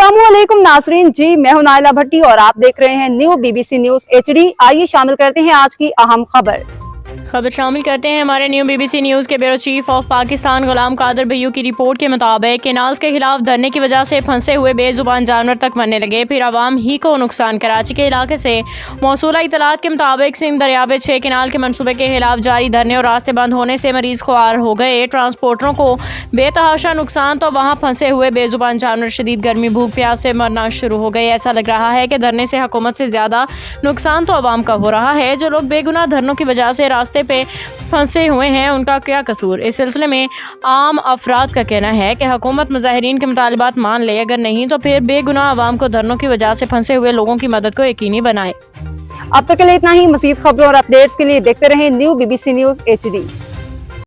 अस्सलामुअलैकुम नाजरीन जी, मैं हूं नाइला भट्टी और आप देख रहे हैं न्यू BBC न्यूज HD। आइए शामिल करते हैं आज की अहम खबर शामिल करते हैं हमारे न्यू BBC न्यूज़ के ब्यूरो चीफ ऑफ पाकिस्तान गुलाम कादर भैयू की रिपोर्ट के मुताबिक केनाल्स के खिलाफ धरने की वजह से फंसे हुए बेजुबान जानवर तक मरने लगे, फिर आवाम ही को नुकसान। कराची के इलाके से मौसूला इतलात के मुताबिक सिंध दरियाबे 6 केनाल के मनसूबे के खिलाफ जारी धरने और रास्ते बंद होने से मरीज ख्वार हो गए। ट्रांसपोर्टरों को बेतहाशा नुकसान तो वहाँ फंसे हुए बेजुबान जानवर शदीद गर्मी भूख प्यास से मरना शुरू हो गए। ऐसा लग रहा है कि धरने से हुकूमत से ज़्यादा नुकसान तो आवाम का हो रहा है। जो लोग बेगुनाह धरनों की वजह से रास्ते पे फंसे हुए हैं उनका क्या कसूर। इस सिलसिले में आम अफराद का कहना है कि हुकूमत मुजाहिरीन के मुतालबात मान ले, अगर नहीं तो फिर बेगुनाह आवाम को धरनों की वजह से फंसे हुए लोगों की मदद को यकीनी बनाए। अब तक के लिए इतना ही। मज़ीद खबरों और अपडेट्स के लिए देखते रहें न्यू BBC न्यूज HD।